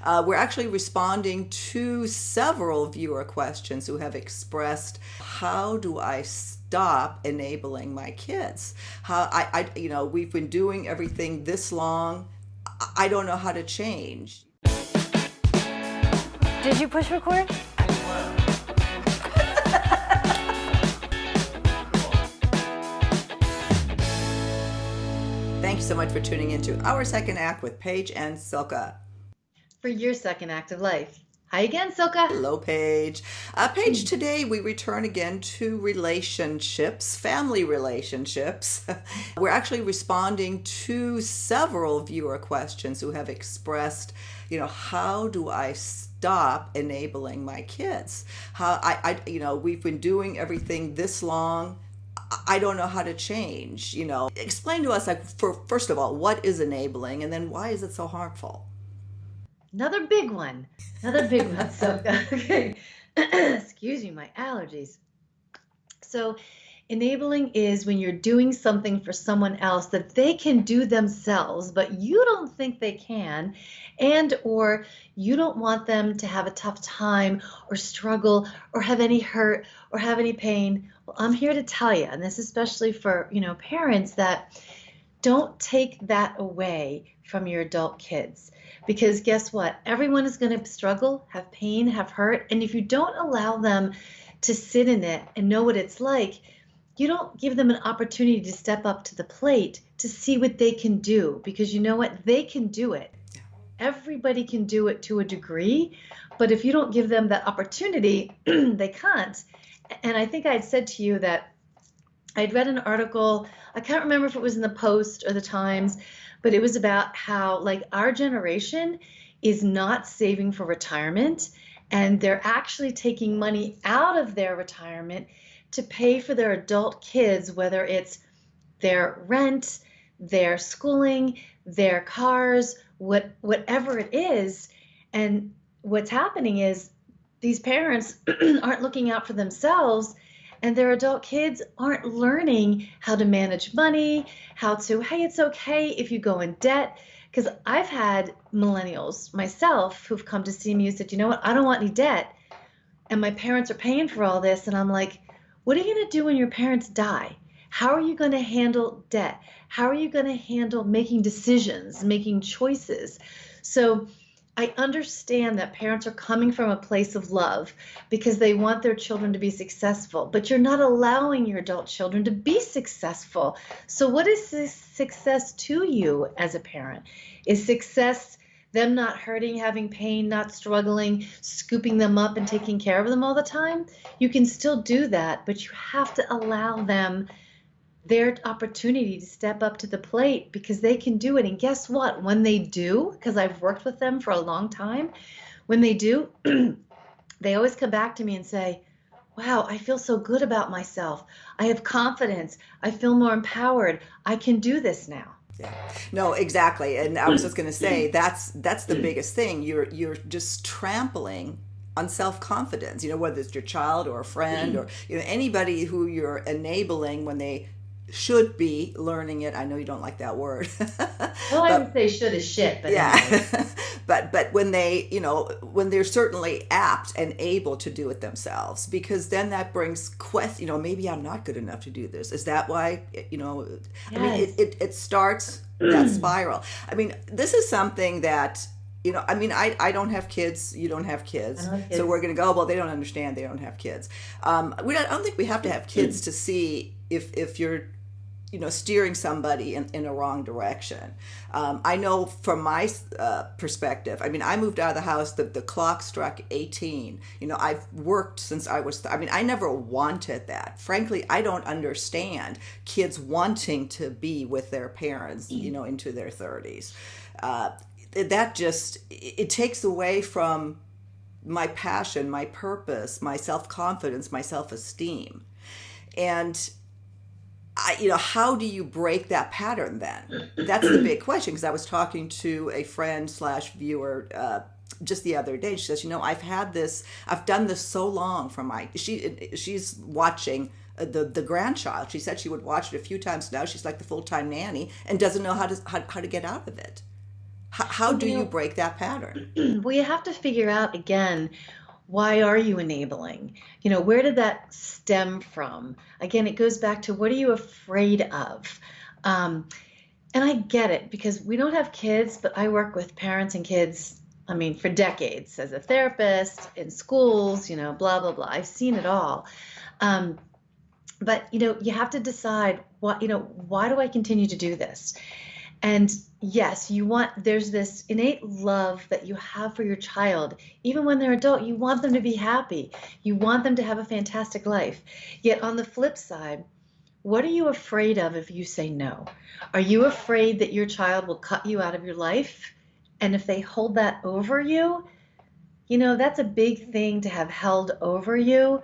We're actually responding to several viewer questions who have expressed, how do I stop enabling my kids? We've been doing everything this long. I don't know how to change. Did you push record? Thank you so much for tuning into our second act with Paige and Silka. For your second act of life. Hi again, Silka. Hello, Paige. Paige, today we return again to relationships, family relationships. We're actually responding to several viewer questions who have expressed, how do I stop enabling my kids? We've been doing everything this long. I don't know how to change, Explain to us, first of all, what is enabling, and then why is it so harmful? Another big one, Silka. Okay. Excuse me, my allergies. So enabling is when you're doing something for someone else that they can do themselves, but you don't think they can, and or you don't want them to have a tough time or struggle or have any hurt or have any pain. Well, I'm here to tell you, and this especially for, parents, that don't take that away from your adult kids. Because guess what? Everyone is going to struggle, have pain, have hurt. And if you don't allow them to sit in it and know what it's like, you don't give them an opportunity to step up to the plate to see what they can do. Because you know what? They can do it. Everybody can do it to a degree. But if you don't give them that opportunity, they can't. And I think I had said to you that I'd read an article, I can't remember if it was in the Post or the Times, but it was about how our generation is not saving for retirement, and they're actually taking money out of their retirement to pay for their adult kids, whether it's their rent, their schooling, their cars, whatever it is. And what's happening is these parents aren't looking out for themselves, and their adult kids aren't learning how to manage money, hey, it's okay if you go in debt. Because I've had millennials myself who've come to see me and said, you know what, I don't want any debt. And my parents are paying for all this. And I'm like, what are you going to do when your parents die? How are you going to handle debt? How are you going to handle making decisions, making choices? So I understand that parents are coming from a place of love because they want their children to be successful, but you're not allowing your adult children to be successful. So what is success to you as a parent? Is success them not hurting, having pain, not struggling, scooping them up and taking care of them all the time? You can still do that, but you have to allow them their opportunity to step up to the plate because they can do it. And guess what? When they do, because I've worked with them for a long time, when they do, they always come back to me and say, wow, I feel so good about myself. I have confidence. I feel more empowered. I can do this now. Yeah. No, exactly. And I was just going to say, that's the biggest thing. You're just trampling on self-confidence, whether it's your child or a friend or anybody who you're enabling when they should be learning it. I know you don't like that word. Well, I would say should is shit, but yeah. Anyway. but when they, when they're certainly apt and able to do it themselves, because then that brings maybe I'm not good enough to do this. Is that why, Yes. I mean, it starts that spiral. I mean, this is something that, I don't have kids, you don't have kids. So we're going to go, well, they don't understand, they don't have kids. I don't think we have to have kids to see if you're, steering somebody in a wrong direction. I know from my perspective, I moved out of the house, the clock struck 18. I've worked since I was, I never wanted that. Frankly, I don't understand kids wanting to be with their parents, into their 30s. That just, it takes away from my passion, my purpose, my self-confidence, my self-esteem. And how do you break that pattern then? That's the big question, because I was talking to a friend / viewer just the other day. She says, I've done this so long she's watching the grandchild. She said she would watch it a few times now. She's like the full-time nanny and doesn't know how to get out of it. How do you break that pattern? Well, you have to figure out again, why are you enabling? Where did that stem from? Again, it goes back to, what are you afraid of? And I get it, because we don't have kids, but I work with parents and kids, for decades as a therapist in schools, blah, blah, blah. I've seen it all. But, you have to decide why do I continue to do this? And yes, there's this innate love that you have for your child. Even when they're adult, you want them to be happy. You want them to have a fantastic life. Yet on the flip side, what are you afraid of if you say no? Are you afraid that your child will cut you out of your life? And if they hold that over you, that's a big thing to have held over you.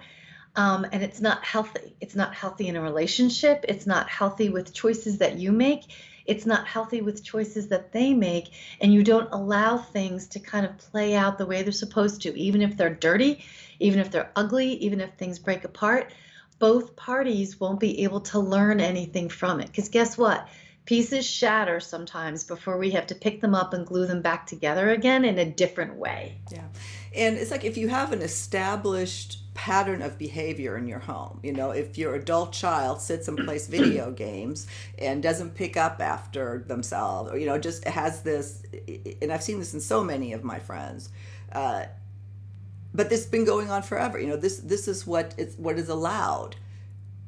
And it's not healthy. It's not healthy in a relationship. It's not healthy with choices that you make. It's not healthy with choices that they make. And you don't allow things to kind of play out the way they're supposed to, even if they're dirty, even if they're ugly, even if things break apart. Both parties won't be able to learn anything from it. Because guess what? Pieces shatter sometimes before we have to pick them up and glue them back together again in a different way. Yeah. And it's like, if you have an established pattern of behavior in your home, if your adult child sits and plays video games and doesn't pick up after themselves, or, just has this, and I've seen this in so many of my friends, but this has been going on forever. This is what is allowed.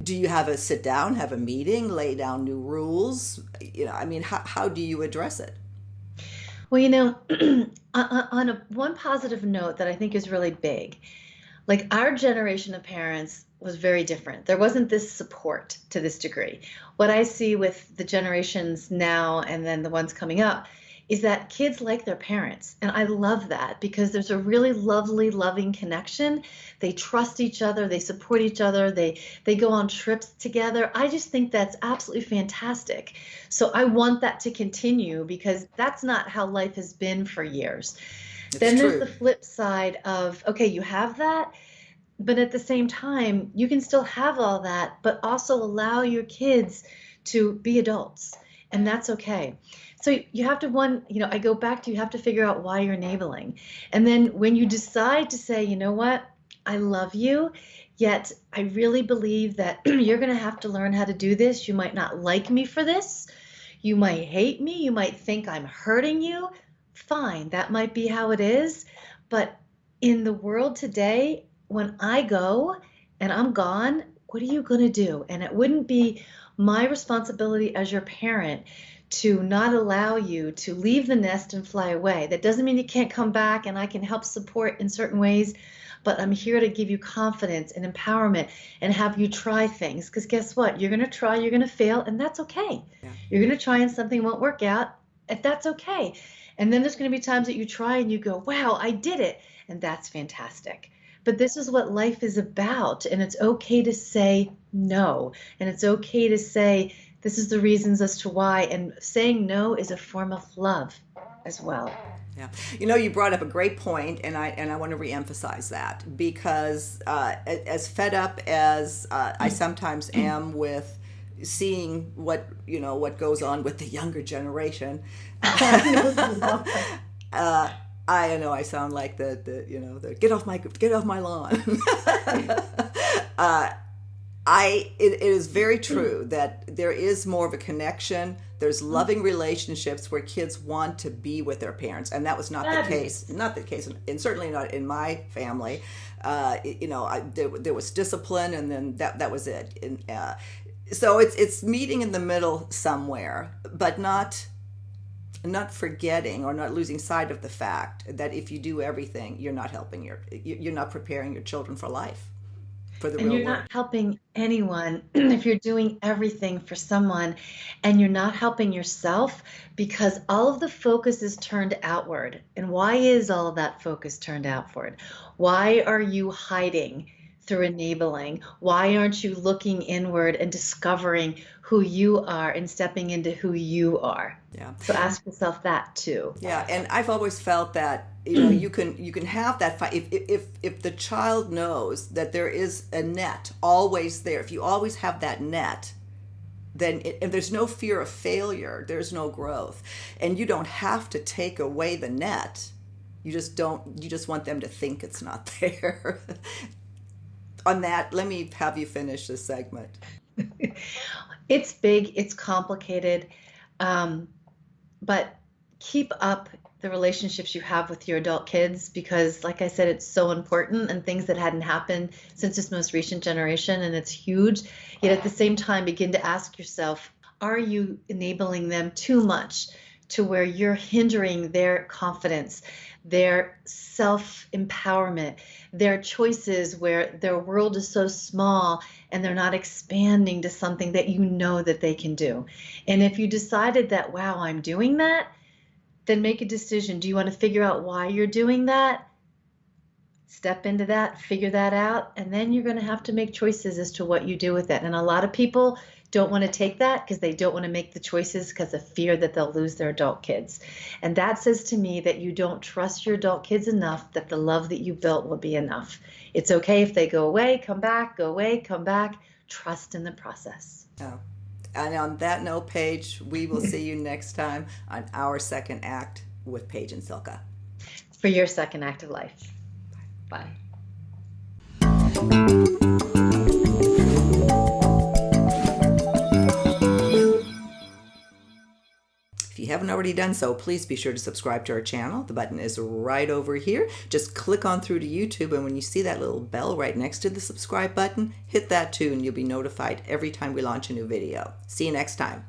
Do you have a sit down, have a meeting, lay down new rules? How do you address it? Well, on one positive note that I think is really big, like our generation of parents was very different. There wasn't this support to this degree. What I see with the generations now and then the ones coming up is that kids like their parents. And I love that, because there's a really lovely, loving connection. They trust each other. They support each other. They go on trips together. I just think that's absolutely fantastic. So I want that to continue, because that's not how life has been for years. Then there's the flip side of, okay, you have that, but at the same time, you can still have all that, but also allow your kids to be adults. And that's okay. So you have to, I go back to, you have to figure out why you're enabling. And then when you decide to say, you know what, I love you, yet I really believe that you're going to have to learn how to do this. You might not like me for this. You might hate me. You might think I'm hurting you. Fine, that might be how it is. But in the world today, when I go and I'm gone, what are you going to do? And it wouldn't be my responsibility as your parent to not allow you to leave the nest and fly away. That doesn't mean you can't come back, and I can help support in certain ways, but I'm here to give you confidence and empowerment and have you try things. Because guess what? You're going to try, you're going to fail, and that's okay. Yeah. You're going to try and something won't work out, and that's okay. And then there's going to be times that you try and you go, wow, I did it. And that's fantastic. But this is what life is about. And it's okay to say no. And it's okay to say, this is the reasons as to why. And saying no is a form of love as well. Yeah. You brought up a great point, and I want to reemphasize that, because as fed up as I sometimes am with seeing what goes on with the younger generation, I know I sound like the get off my lawn. It is very true that there is more of a connection. There's loving relationships where kids want to be with their parents, and that was not the case. Not the case, and certainly not in my family. There was discipline, and then that was it. And, so it's meeting in the middle somewhere, but not forgetting or not losing sight of the fact that if you do everything, you're not preparing your children for life, for the real world. And you're not helping anyone if you're doing everything for someone, and you're not helping yourself, because all of the focus is turned outward. And why is all of that focus turned outward? Why are you hiding through enabling? Why aren't you looking inward and discovering who you are and stepping into who you are? Yeah. So ask yourself that too. Yeah, and I've always felt that you can have that fight if the child knows that there is a net always there. If you always have that net, then if there's no fear of failure, there's no growth. And you don't have to take away the net. You just want them to think it's not there. On that, let me have you finish this segment. It's big, it's complicated, but keep up the relationships you have with your adult kids, because like I said, it's so important, and things that hadn't happened since this most recent generation, and it's huge. Yet at the same time, begin to ask yourself, are you enabling them too much to where you're hindering their confidence, their self-empowerment, their choices, where their world is so small and they're not expanding to something that you know that they can do? And if you decided that, wow, I'm doing that, then make a decision. Do you want to figure out why you're doing that? Step into that, figure that out, and then you're going to have to make choices as to what you do with it. And a lot of people don't want to take that because they don't want to make the choices because of fear that they'll lose their adult kids. And that says to me that you don't trust your adult kids enough that the love that you built will be enough. It's okay if they go away, come back, go away, come back. Trust in the process. Oh. And on that note, Paige, we will see you next time on Our Second Act with Paige and Silka. For your second act of life. Bye. If you haven't already done so, please be sure to subscribe to our channel. The button is right over here. Just click on through to YouTube, and when you see that little bell right next to the subscribe button, hit that too, and you'll be notified every time we launch a new video. See you next time.